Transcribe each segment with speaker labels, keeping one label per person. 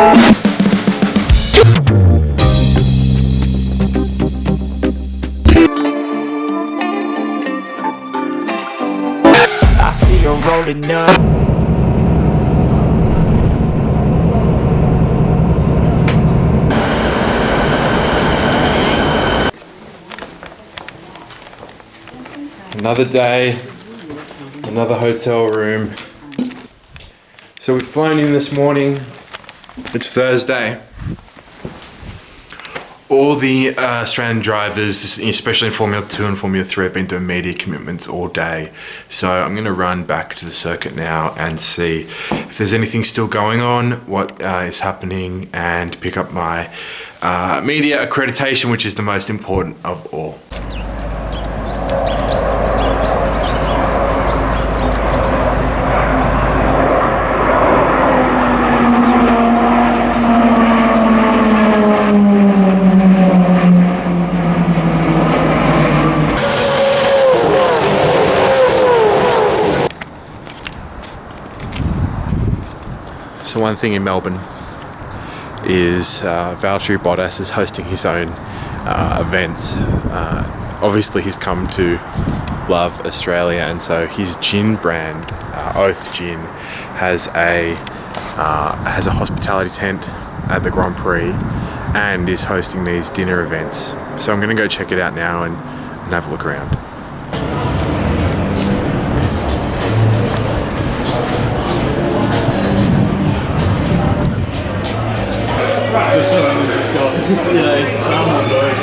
Speaker 1: I see her rolling up.
Speaker 2: Another day, another hotel room. So we've flown in this morning. It's Thursday. All the Australian drivers, especially in Formula 2 and Formula 3, have been doing media commitments all day. So I'm going to run back to the circuit now and see if there's anything still going on, what is happening, and pick up my media accreditation, which is the most important of all. So one thing in Melbourne is Valtteri Bottas is hosting his own events. Obviously he's come to love Australia, and so his gin brand, Oath Gin, has a hospitality tent at the Grand Prix and is hosting these dinner events. So I'm going to go check it out now and have a look around.
Speaker 3: Just so it's got, some of those.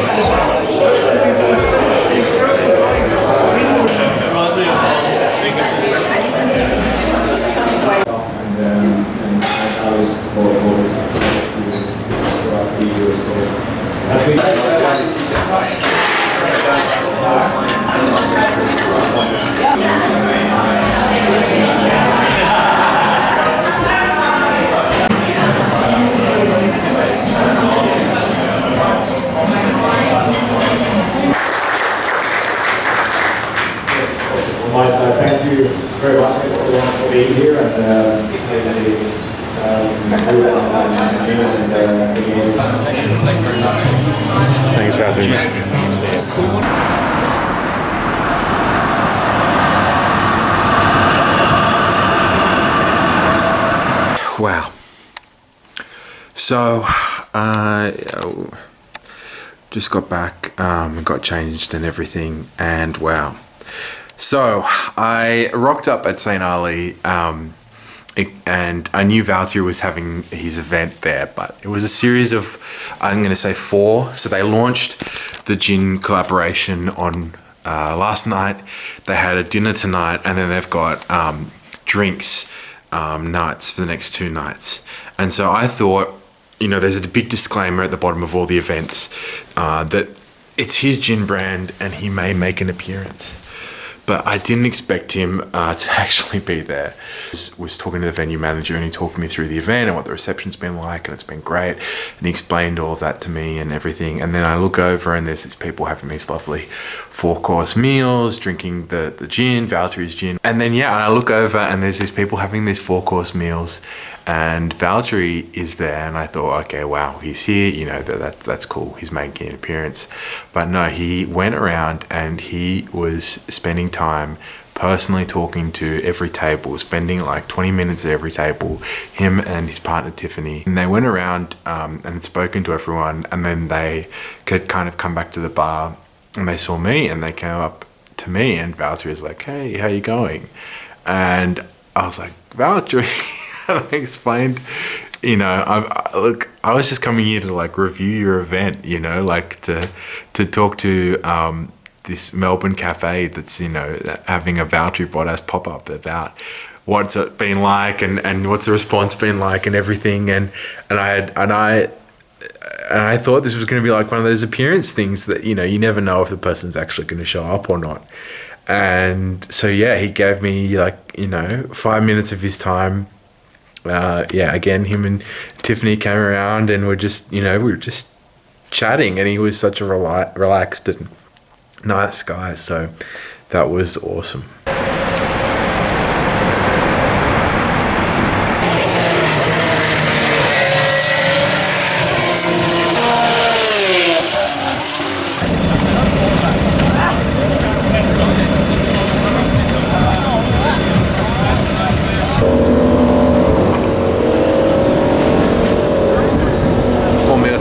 Speaker 4: My side, thank you very much everyone for being here, and
Speaker 2: Thanks, Valtteri. Wow. So, just got back and got changed and everything, and wow. So I rocked up at St. Ali, and I knew Valtteri was having his event there, but it was a series of, I'm going to say 4. So they launched the gin collaboration on last night. They had a dinner tonight, and then they've got drinks nights for the next 2 nights. And so I thought, there's a big disclaimer at the bottom of all the events that it's his gin brand and he may make an appearance. But I didn't expect him to actually be there. I was talking to the venue manager, and he talked me through the event and what the reception's been like, and it's been great. And he explained all of that to me and everything. And then I look over, and there's these people having these lovely 4-course meals, drinking the gin, Valtteri's gin. And then, I look over, and there's these people having these 4-course meals, and Valtteri is there. And I thought, okay, wow, he's here. That's cool. He's making an appearance. But no, he went around and he was spending time personally talking to every table, spending like 20 minutes at every table, him and his partner Tiffany. And they went around and had spoken to everyone, and then they could kind of come back to the bar, and they saw me, and they came up to me, and Valtteri was like, hey, how you going? And I was like, Valtteri, I explained, I was just coming here to like review your event, to talk to this Melbourne cafe that's, having a Valtteri Bottas pop-up about what's it been like and what's the response been like and everything. And I thought this was going to be like one of those appearance things that, you never know if the person's actually going to show up or not. And so, he gave me 5 minutes of his time. Again, him and Tiffany came around, and we're just, we were just chatting, and he was such a relaxed and nice guy. So that was awesome.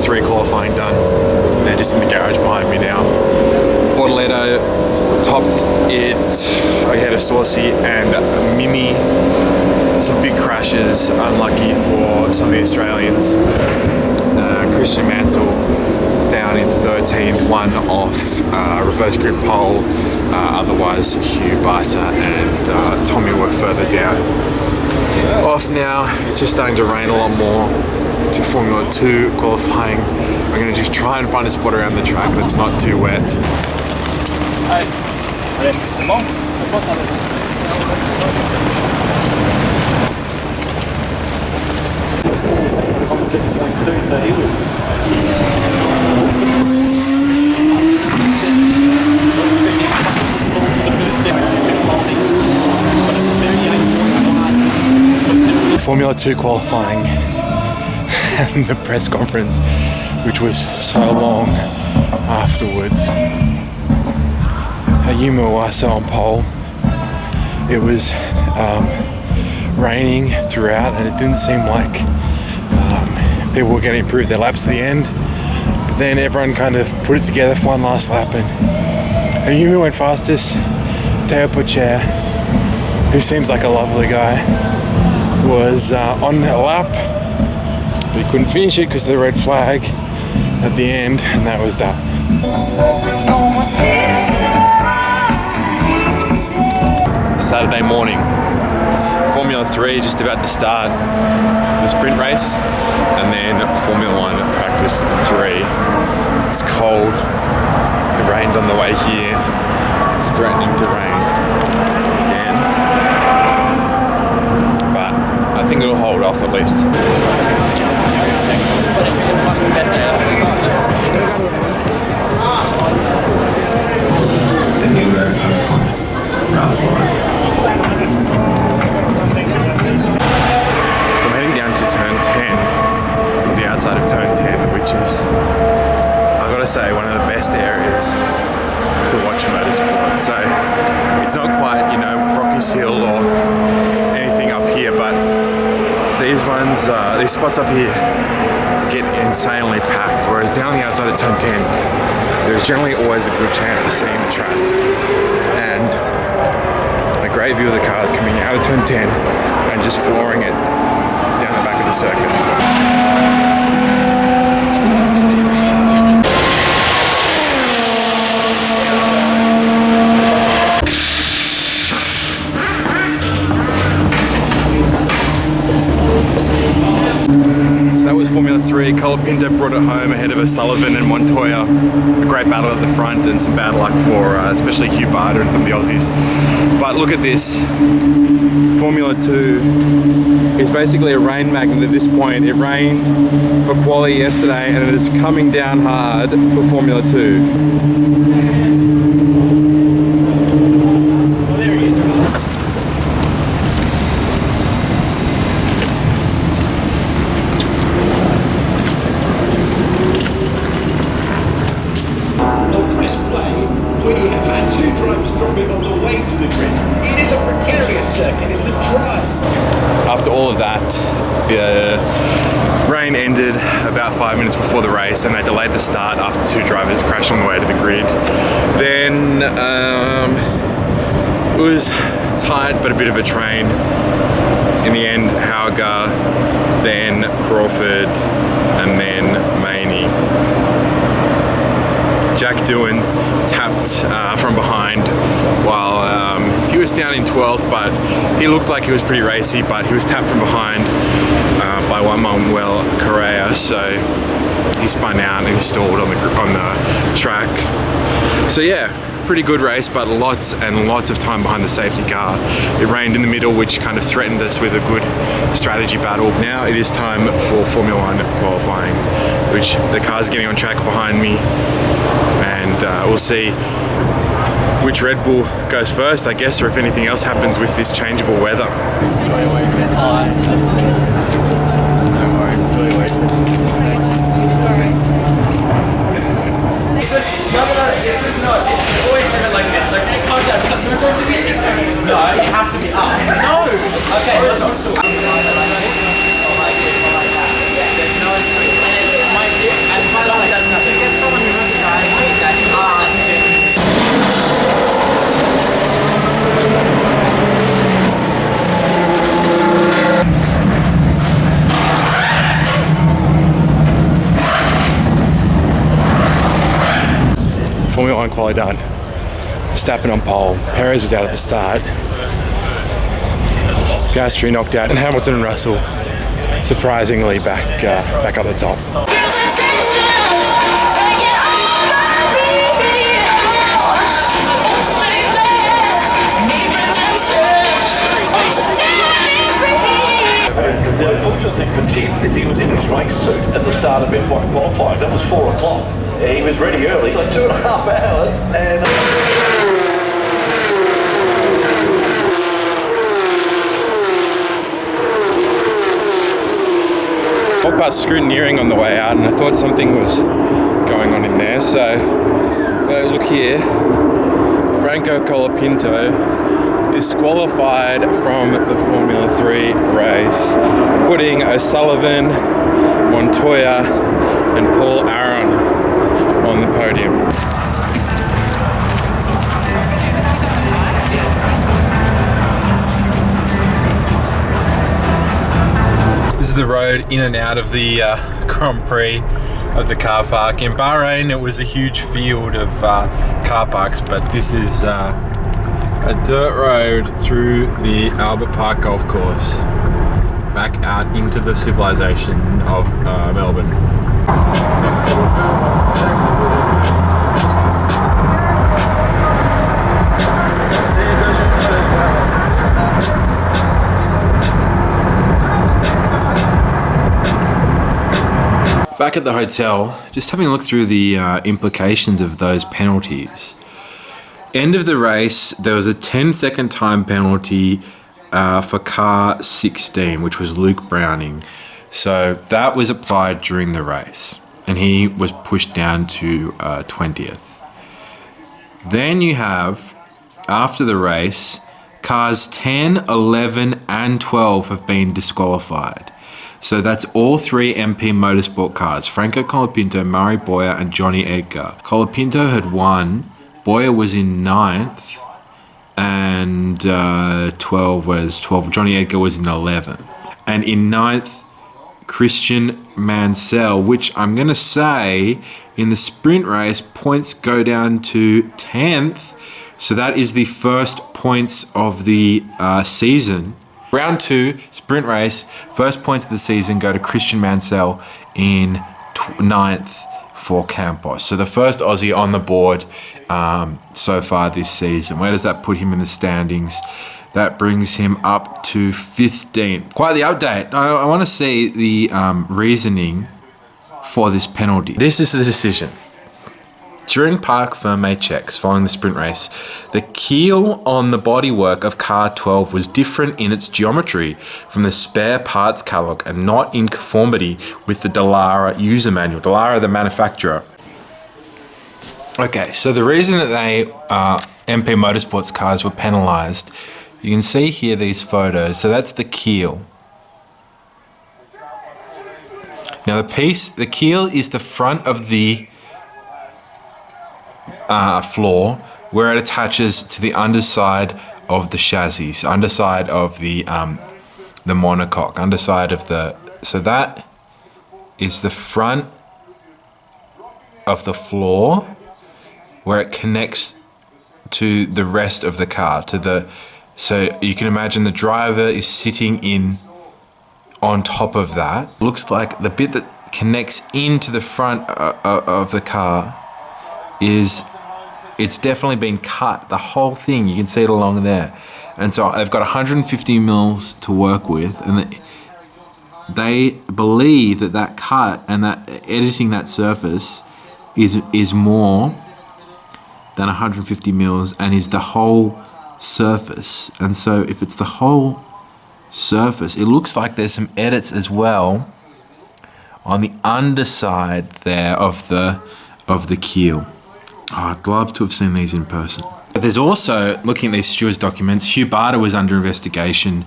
Speaker 2: 3 qualifying done. They're just in the garage behind me now. Bortoletto topped it. I had a Saucy and a Mimi. Some big crashes, unlucky for some of the Australians. Christian Mansell down in 13th, one off reverse grid pole. Otherwise, Hugh Barter and Tommy were further down. Off now, it's just starting to rain a lot more to Formula 2 qualifying. I'm going to just try and find a spot around the track that's not too wet.
Speaker 3: So he was.
Speaker 2: Formula 2 qualifying and the press conference, which was so long afterwards. Ayumu Iwasa on pole. It was raining throughout, and it didn't seem like people were going to improve their laps at the end. But then everyone kind of put it together for one last lap, and Ayumu went fastest. Teo Pocher, who seems like a lovely guy, was on a lap, but he couldn't finish it because of the red flag at the end, and that was that. Saturday morning, Formula 3 just about to start the sprint race, and then Formula 1 practice 3. It's cold, it rained on the way here, it's threatening to rain again, but I think it'll hold off at least.
Speaker 5: The new road platform, Ralph Lauren.
Speaker 2: So I'm heading down to turn 10, or the outside of turn 10, which is, I've got to say, one of the best areas to watch motorsport. So it's not quite, you know, Brocky's Hill or anything up here, but these ones, these spots up here get insanely packed, whereas down on the outside of turn 10, there's generally always a good chance of seeing the track. And a great view of the cars coming out of turn 10 and just flooring it down the back of the circuit. That was Formula 3. Colapinto brought it home ahead of O'Sullivan and Montoya. A great battle at the front and some bad luck for especially Hugh Barter and some of the Aussies. But look at this. Formula 2 is basically a rain magnet at this point. It rained for quali yesterday and it is coming down hard for Formula 2. After all of that, the rain ended about 5 minutes before the race and they delayed the start after 2 drivers crashed on the way to the grid. Then it was tight but a bit of a train. In the end, Hauger, then Crawford, and then Maney. Jack Doohan tapped from behind while he was down in 12th, but he looked like he was pretty racy, but he was tapped from behind by one Manuel Correa, so he spun out and he stalled on the track. So yeah, pretty good race, but lots and lots of time behind the safety car. It rained in the middle, which kind of threatened us with a good strategy battle. Now it is time for Formula 1 qualifying, which the car's getting on track behind me, and we'll see which Red Bull goes first, I guess, or if anything else happens with this changeable weather.
Speaker 6: It's high. No worries, enjoy your wait. No, always have it like this. Okay, calm down. Don't go to be sick. No, it has to be up. No! Okay, let's go to like this or like that. There's no, and
Speaker 7: Formula 1 quali done. Verstappen on pole. Perez was out at the start. Piastri knocked out, and Hamilton and Russell surprisingly back up the top.
Speaker 8: The unfortunate thing for Tim is he was in his race suit at the start of F1 qualifying. That was 4 o'clock. He was ready early, like 2.5 hours, and
Speaker 7: walked past scrutineering on the way out, and I thought something was going on in there. So look here, Franco Colapinto disqualified from the Formula 3 race, putting O'Sullivan, Montoya and Paul Aron on the podium. This is the road in and out of the Grand Prix of the car park. In Bahrain it was a huge field of car parks, but this is a dirt road through the Albert Park Golf Course back out into the civilization of Melbourne. Back at the hotel, just having a look through the implications of those penalties. End of the race, there was a 10-second time penalty for car 16, which was Luke Browning. So that was applied during the race, and he was pushed down to 20th. Then you have, after the race, cars 10, 11 and 12 have been disqualified. So that's all 3 MP Motorsport cars: Franco Colapinto, Murray Boyer and Johnny Edgar. Colapinto had won, Boyer was in 9th, and 12. Johnny Edgar was in 11th. And in 9th, Christian Mansell, which I'm going to say in the sprint race, points go down to 10th. So that is the first points of the season. Round 2, sprint race, first points of the season go to Christian Mansell in 9th for Campos. So the first Aussie on the board so far this season. Where does that put him in the standings? That brings him up to 15th. Quite the update. I want to see the reasoning for this penalty. This is the decision. During parc fermé checks following the sprint race, the keel on the bodywork of car 12 was different in its geometry from the spare parts catalogue and not in conformity with the Dallara user manual. Dallara, the manufacturer. Okay, so the reason that they MP Motorsports cars were penalised, you can see here these photos. So that's the keel. Now the keel is the front of the floor where it attaches to the underside of the chassis, underside of the monocoque, underside of the. So that is the front of the floor where it connects to the rest of the car. So you can imagine the driver is sitting in on top of that. Looks like the bit that connects into the front of the car it's definitely been cut, the whole thing. You can see it along there. And so they've got 150 mils to work with, and they believe that cut and that editing that surface is more than 150 mils and is the whole surface. And so if it's the whole surface, it looks like there's some edits as well on the underside there of the keel. Oh, I'd love to have seen these in person. But there's also, looking at these stewards' documents, Hugh Barter was under investigation.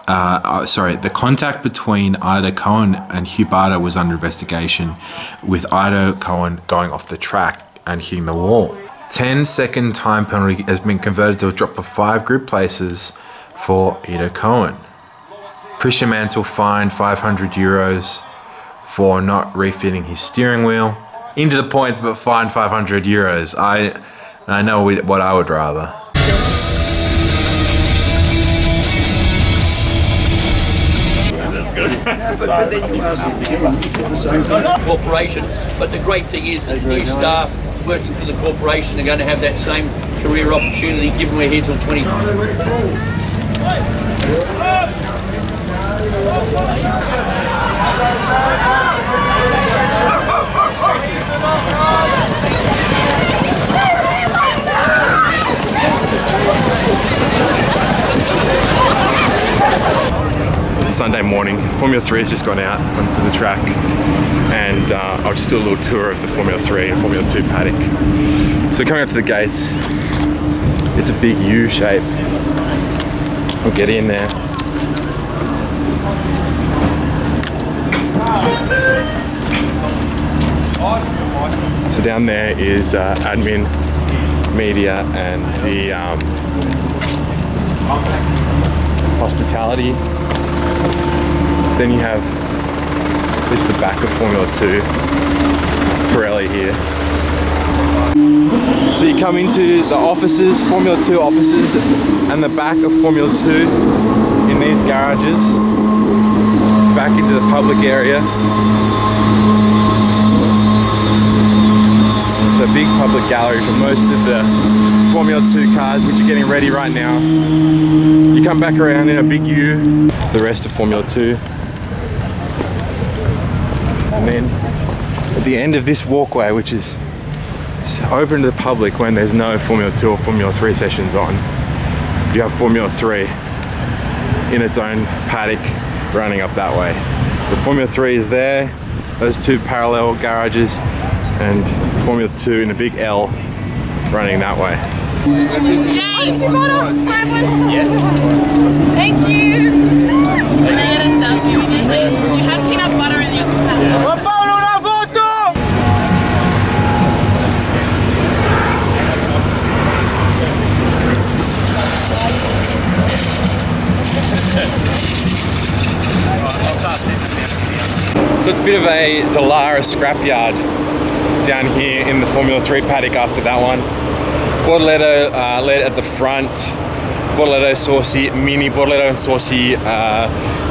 Speaker 7: The contact between Ida Cohen and Hugh Barter was under investigation, with Ida Cohen going off the track and hitting the wall. 10-second time penalty has been converted to a drop of 5 grid places for Ida Cohen. Christian Mansell fined €500 for not refitting his steering wheel. into the points but fined €500. I know what I would rather.
Speaker 9: Corporation, but the great thing is that the new staff working for the corporation are going to have that same career opportunity given we're here till 20.
Speaker 7: It's Sunday morning. Formula 3 has just gone out onto the track, and I'll just do a little tour of the Formula 3 and Formula 2 paddock. So coming up to the gates, it's a big U shape. I'll get in there. So down there is admin, media, and the hospitality. Then you have, this is the back of Formula 2, Pirelli here. So you come into the offices, Formula 2 offices, and the back of Formula 2 in these garages, back into the public area. It's a big public gallery for most of the Formula 2 cars, which are getting ready right now. You come back around in a big U, the rest of Formula 2. And then at the end of this walkway, which is open to the public when there's no Formula 2 or Formula 3 sessions on, you have Formula 3 in its own paddock running up that way. The Formula 3 is there, those two parallel garages, and Formula 2 in a big L running that way.
Speaker 10: James, yes. Thank you. Can I get a selfie with you, please? You have peanut butter in your cup.
Speaker 7: So it's a bit of a Dallara scrapyard down here in the Formula 3 paddock after that one. Bortoleto led at the front. Bortoleto, Sorsi, Mini, Bortoleto and Sorsi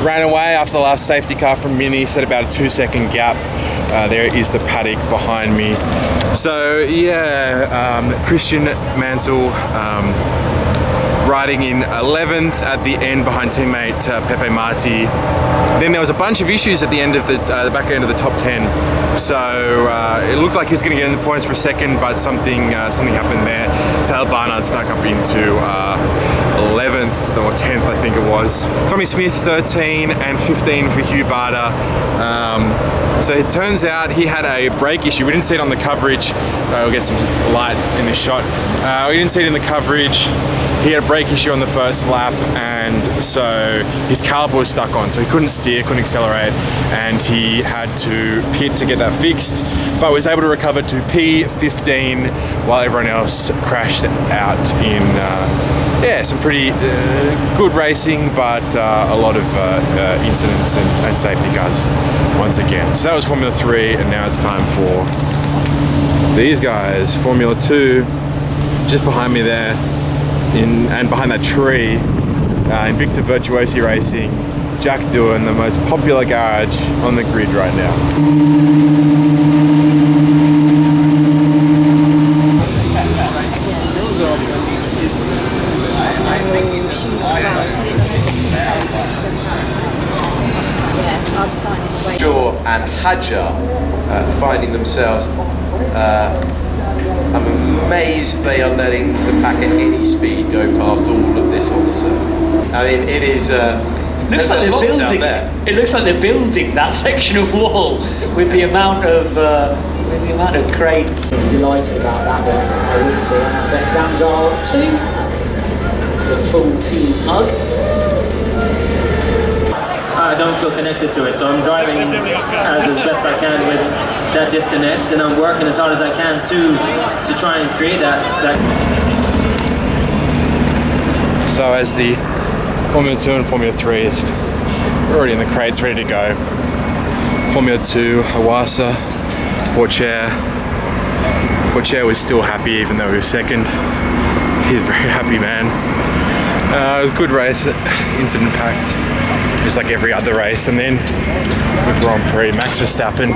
Speaker 7: ran away after the last safety car from Mini, set about a 2-second gap. There is the paddock behind me. So yeah, Christian Mansell riding in 11th at the end behind teammate Pepe Marti. Then there was a bunch of issues at the end of the back end of the top 10. So it looked like he was going to get in the points for a second, but something happened there. Taylor Barnard snuck up into 11th or 10th, I think it was. Tommy Smith 13 and 15 for Hugh Barter. So it turns out he had a brake issue. We didn't see it on the coverage. We'll get some light in this shot. We didn't see it in the coverage. He had a brake issue on the first lap, and so his caliper was stuck on, so he couldn't steer, couldn't accelerate, and he had to pit to get that fixed, but was able to recover to P15 while everyone else crashed out in some pretty good racing, but a lot of incidents and safety cars once again. So that was Formula 3, and now it's time for these guys. Formula 2, just behind me there, and behind that tree, Invicta Virtuosi Racing, Jack Doohan, the most popular garage on the grid right now.
Speaker 11: Shaw and Hadjar finding themselves, I'm amazed they are letting the pack at any speed go past all of this on the circuit. I mean, it is.
Speaker 6: Looks like they're building. It looks like they're building that section of wall with the amount of cranes.
Speaker 12: I was delighted about that one. I wouldn't be. I bet Dams are too. The full team hug.
Speaker 13: I don't feel connected to it, so I'm driving as best I can with that disconnect, and I'm working as hard as I can to try and create that.
Speaker 7: So as the Formula 2 and Formula 3 is already in the crates ready to go, Formula 2, Hawassa, Porcher, Bocher was still happy even though he was second. He's a very happy man. It was a good race, incident packed, just like every other race. And then the Grand Prix, Max Verstappen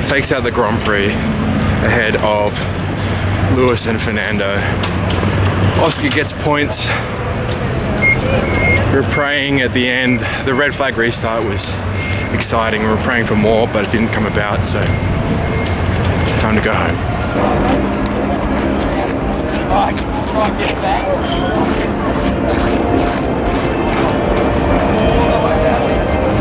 Speaker 7: takes out the Grand Prix ahead of Lewis and Fernando. Oscar gets points. We were praying at the end. The red flag restart was exciting. We were praying for more, but it didn't come about, so time to go home.
Speaker 6: Right, get back.